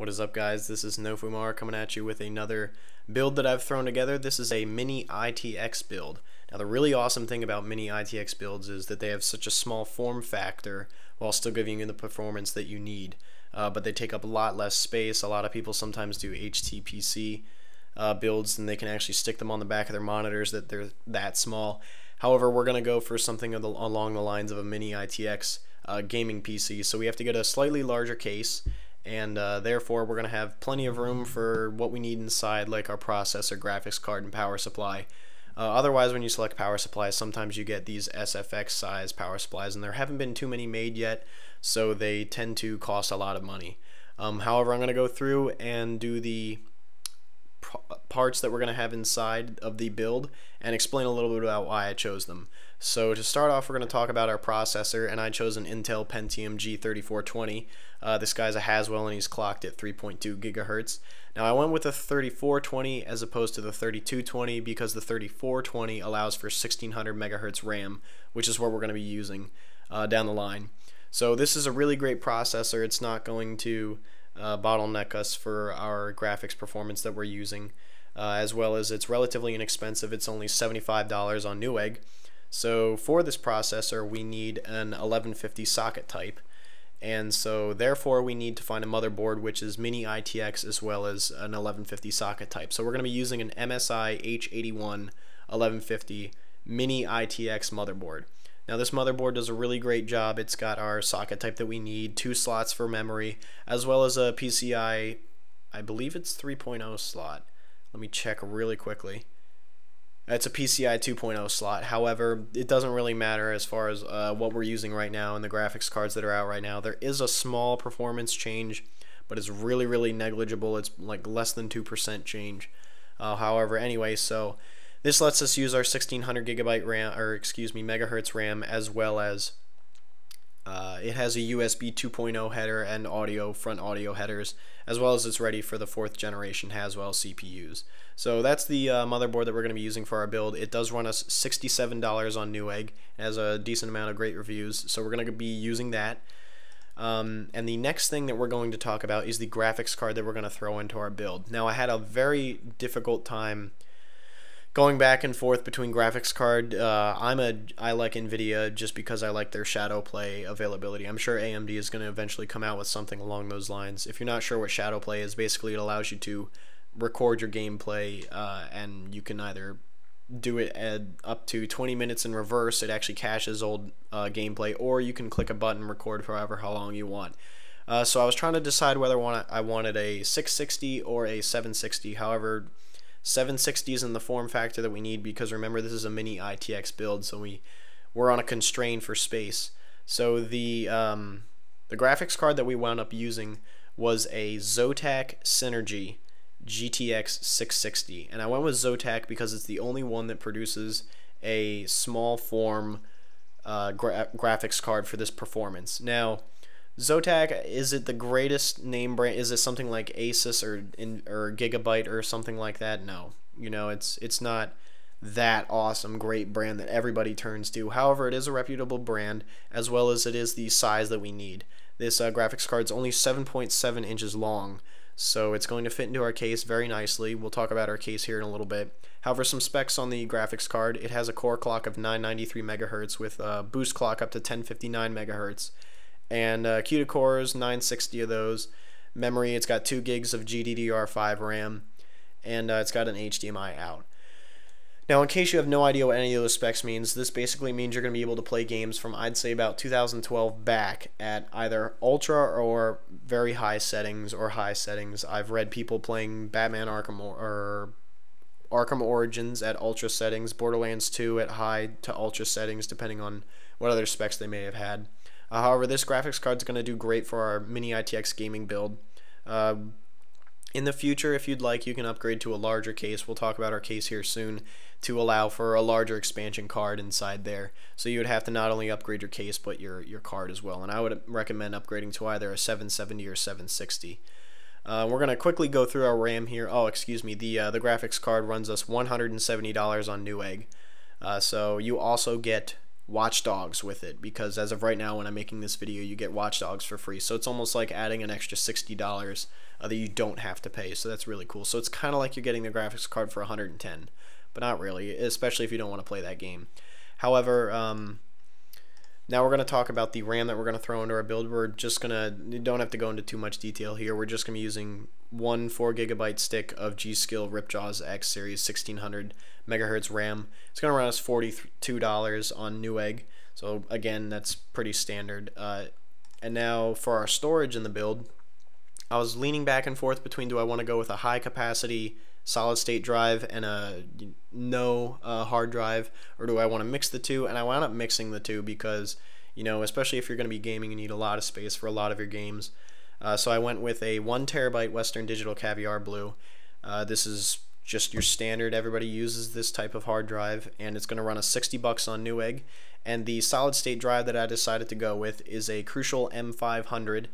What is up, guys? This is no FUMAR coming at you with another build that I've thrown together. This is a Mini ITX build. Now, the really awesome thing about Mini ITX builds is that they have such a small form factor while still giving you the performance that you need. But they take up a lot less space. A lot of people sometimes do HTPC builds, and they can actually stick them on the back of their monitors that they're that small. However, we're going to go for something along the lines of a Mini ITX gaming PC, so we have to get a slightly larger case, and therefore we're going to have plenty of room for what we need inside, like our processor, graphics card, and power supply. Otherwise, when you select power supplies, sometimes you get these SFX size power supplies, and there haven't been too many made yet, so they tend to cost a lot of money. However, I'm going to go through and do the parts that we're going to have inside of the build and explain a little bit about why I chose them. So to start off, we're going to talk about our processor, and I chose an Intel Pentium G3420. This guy's a Haswell, and he's clocked at 3.2 gigahertz. Now, I went with the 3420 as opposed to the 3220 because the 3420 allows for 1600 megahertz RAM, which is what we're going to be using down the line. So this is a really great processor. It's not going to bottleneck us for our graphics performance that we're using, as well as it's relatively inexpensive. It's only $75 on Newegg. So for this processor, we need an 1150 socket type, and so therefore we need to find a motherboard which is Mini ITX as well as an 1150 socket type. So we're going to be using an MSI H81I 1150 Mini ITX motherboard. Now, this motherboard does a really great job. It's got our socket type that we need, 2 slots for memory, as well as a PCI, I believe it's 3.0 slot. Let me check really quickly. It's a PCI 2.0 slot. However, it doesn't really matter as far as what we're using right now and the graphics cards that are out right now. There is a small performance change, but it's really negligible. It's like less than 2% change. However, anyway, so this lets us use our 1600 gigabyte RAM, or excuse me, megahertz RAM, as well as it has a USB 2.0 header and front audio headers, as well as it's ready for the 4th generation Haswell CPUs. So that's the motherboard that we're going to be using for our build. It does run us $67 on Newegg. It has a decent amount of great reviews, so we're going to be using that. And the next thing that we're going to talk about is the graphics card that we're going to throw into our build. Now, I had a very difficult time going back and forth between graphics card. I like NVIDIA just because I like their shadow play availability. I'm sure AMD is going to eventually come out with something along those lines. If you're not sure what shadow play is, basically it allows you to record your gameplay, and you can either do it at up to 20 minutes in reverse. It actually caches old gameplay, or you can click a button, record for however how long you want. So I was trying to decide whether I wanted a 660 or a 760. However, 760 is in the form factor that we need, because remember, this is a Mini ITX build, so we're on a constraint for space. So the graphics card that we wound up using was a Zotac Synergy GTX 660, and I went with Zotac because it's the only one that produces a small form graphics card for this performance. Now, Zotac, is it the greatest name brand? Is it something like Asus or Gigabyte or something like that? No. You know, it's not that awesome, great brand that everybody turns to. However, it is a reputable brand, as well as it is the size that we need. This graphics card is only 7.7 inches long, so it's going to fit into our case very nicely. We'll talk about our case here in a little bit. However, some specs on the graphics card: it has a core clock of 993 megahertz with a boost clock up to 1059 megahertz. And CUDA cores, 960 of those. Memory, it's got 2 gigs of GDDR5 RAM, and it's got an HDMI out. Now, in case you have no idea what any of those specs means, this basically means you're going to be able to play games from, I'd say, about 2012 back at either ultra or very high settings or high settings. I've read people playing Batman Arkham Origins at ultra settings, Borderlands 2 at high to ultra settings, depending on what other specs they may have had. However, this graphics card is going to do great for our Mini ITX gaming build. In the future, if you'd like, you can upgrade to a larger case. We'll talk about our case here soon to allow for a larger expansion card inside there. So you would have to not only upgrade your case, but your card as well. And I would recommend upgrading to either a 770 or 760. We're going to quickly go through our RAM here. Oh, excuse me. The graphics card runs us $170 on Newegg. So you also get Watch Dogs with it, because as of right now when I'm making this video, you get Watch Dogs for free. So it's almost like adding an extra $60 that you don't have to pay. So that's really cool. So it's kind of like you're getting the graphics card for $110, but not really, especially if you don't want to play that game. However, now we're going to talk about the RAM that we're going to throw into our build. We're just going to, you don't have to go into too much detail here. We're just going to be using one 4GB stick of G-Skill Ripjaws X series 1600 megahertz RAM. It's going to run us $42 on Newegg. So again, that's pretty standard. And now for our storage in the build, I was leaning back and forth between, do I want to go with a high capacity solid state drive and a no hard drive, or do I want to mix the two? And I wound up mixing the two because, you know, especially if you're going to be gaming, you need a lot of space for a lot of your games. So I went with a 1TB Western Digital Caviar Blue. This is just your standard, everybody uses this type of hard drive, and it's going to run us $60 on Newegg. And the solid state drive that I decided to go with is a Crucial M500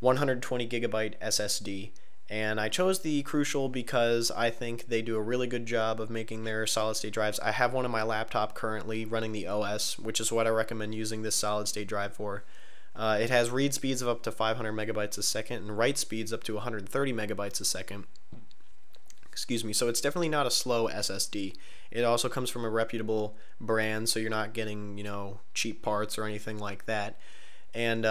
120GB SSD. And I chose the Crucial because I think they do a really good job of making their solid state drives. I have one on my laptop currently running the OS, which is what I recommend using this solid state drive for. It has read speeds of up to 500 megabytes a second and write speeds up to 130 megabytes a second. Excuse me, so it's definitely not a slow SSD. It also comes from a reputable brand, so you're not getting, you know, cheap parts or anything like that. And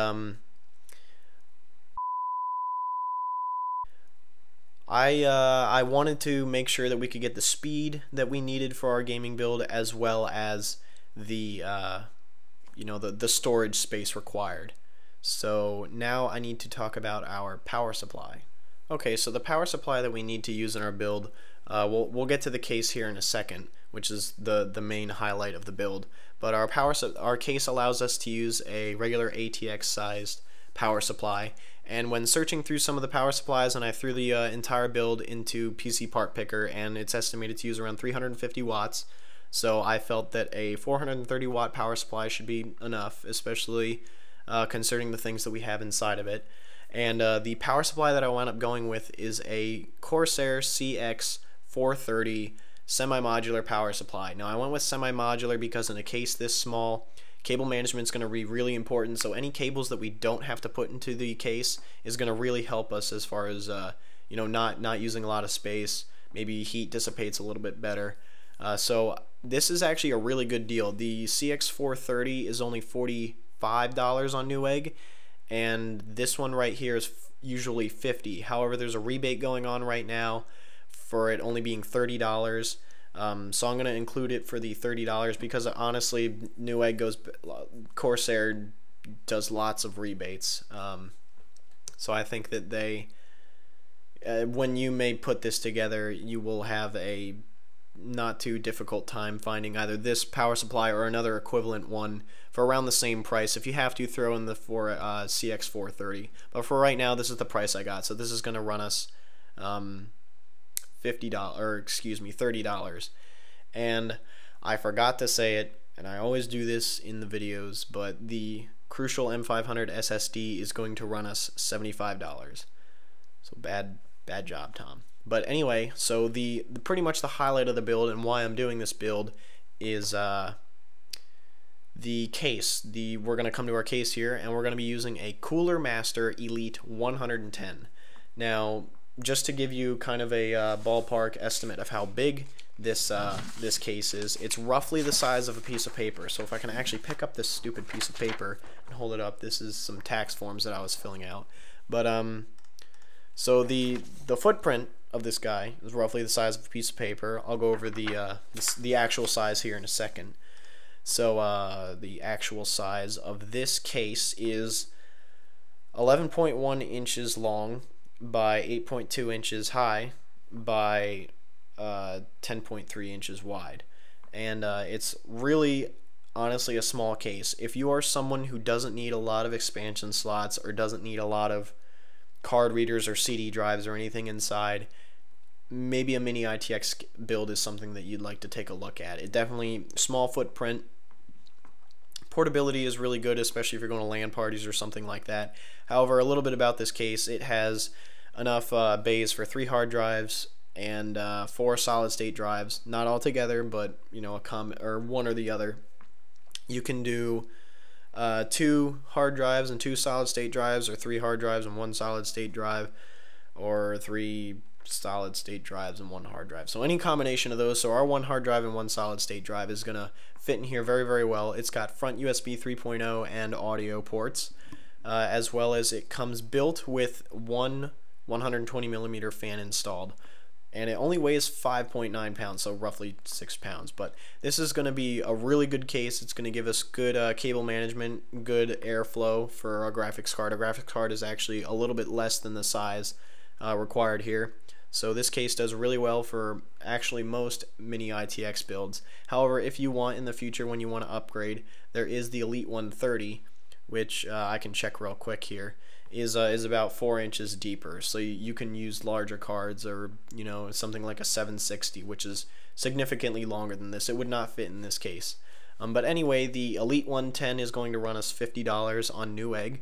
I wanted to make sure that we could get the speed that we needed for our gaming build, as well as the you know, the storage space required. So now I need to talk about our power supply. Okay, so the power supply that we need to use in our build, we'll get to the case here in a second, which is the main highlight of the build. But our case allows us to use a regular ATX sized power supply. And when searching through some of the power supplies, and I threw the entire build into PC Part Picker, and it's estimated to use around 350 watts. So I felt that a 430 watt power supply should be enough, especially considering the things that we have inside of it. And the power supply that I wound up going with is a Corsair CX430 semi-modular power supply. Now I went with semi-modular because in a case this small, cable management is going to be really important. So any cables that we don't have to put into the case is going to really help us as far as you know, not using a lot of space. Maybe heat dissipates a little bit better. So this is actually a really good deal. The CX430 is only $45 on Newegg, and this one right here is usually $50. However, there's a rebate going on right now for it only being $30. So I'm going to include it for the $30 because honestly, Corsair does lots of rebates. So I think that they, when you may put this together, you will have a not too difficult time finding either this power supply or another equivalent one for around the same price. If you have to, throw in the CX430, but for right now this is the price I got. So this is going to run us $30. And I forgot to say it, and I always do this in the videos, but the Crucial M500 SSD is going to run us $75. So bad job, Tom. But anyway, so the pretty much the highlight of the build and why I'm doing this build is the case. We're going to come to our case here, and we're going to be using a Cooler Master Elite 110. Now, just to give you kind of a ballpark estimate of how big this case is, it's roughly the size of a piece of paper. So if I can actually pick up this stupid piece of paper and hold it up, this is some tax forms that I was filling out. But so the footprint of this guy is roughly the size of a piece of paper. I'll go over the actual size here in a second. So the actual size of this case is 11.1 inches long by 8.2 inches high by 10.3 inches wide, and it's really honestly a small case. If you are someone who doesn't need a lot of expansion slots or doesn't need a lot of card readers or CD drives or anything inside, maybe a Mini ITX build is something that you'd like to take a look at. It definitely, small footprint, portability is really good, especially if you're going to LAN parties or something like that. However, a little bit about this case: it has enough bays for 3 hard drives and 4 solid state drives, not all together, but you know, one or the other. You can do 2 hard drives and 2 solid state drives, or 3 hard drives and 1 solid state drive, or 3 solid state drives and 1 hard drive. So any combination of those. So our 1 hard drive and 1 solid state drive is going to fit in here very, very well. It's got front USB 3.0 and audio ports, as well as it comes built with one 120mm fan installed. And it only weighs 5.9 pounds, so roughly 6 pounds. But this is going to be a really good case. It's going to give us good cable management, good airflow for our graphics card. Our graphics card is actually a little bit less than the size required here. So this case does really well for actually most Mini ITX builds. However, if you want in the future, when you want to upgrade, there is the Elite 130, which I can check real quick here, is about 4 inches deeper. So you can use larger cards, or something like a 760, which is significantly longer than this. It would not fit in this case. But anyway, the Elite 110 is going to run us $50 on Newegg.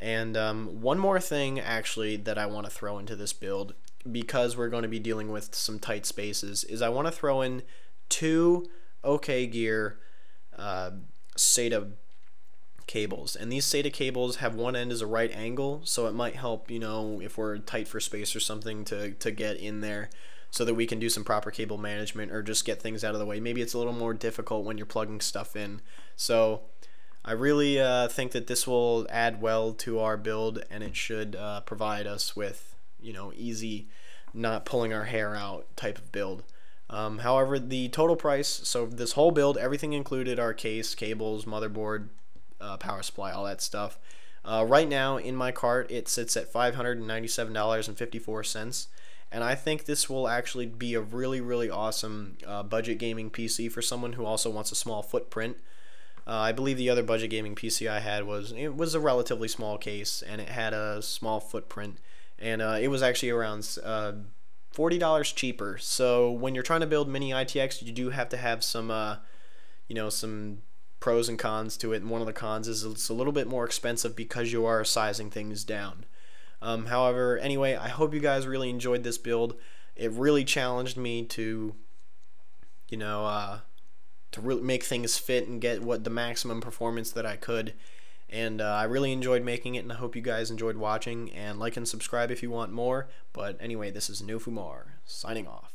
And one more thing actually that I want to throw into this build, because we're going to be dealing with some tight spaces, is I want to throw in 2 OKGEAR SATA cables. And these SATA cables have one end as a right angle, so it might help, if we're tight for space or something, to get in there so that we can do some proper cable management, or just get things out of the way. Maybe it's a little more difficult when you're plugging stuff in. So I really think that this will add well to our build, and it should provide us with easy, not pulling our hair out type of build. However, the total price, so this whole build, everything included, our case, cables, motherboard, power supply, all that stuff. Right now in my cart it sits at $597.54, and I think this will actually be a really, really awesome budget gaming PC for someone who also wants a small footprint. I believe the other budget gaming PC I had was a relatively small case, and it had a small footprint, and it was actually around $40 cheaper. So when you're trying to build Mini ITX, you do have to have some some pros and cons to it, and one of the cons is it's a little bit more expensive because you are sizing things down. However, anyway, I hope you guys really enjoyed this build. It really challenged me to really make things fit and get the maximum performance that I could, and I really enjoyed making it, and I hope you guys enjoyed watching, and like and subscribe if you want more. But anyway, this is FUMAR signing off.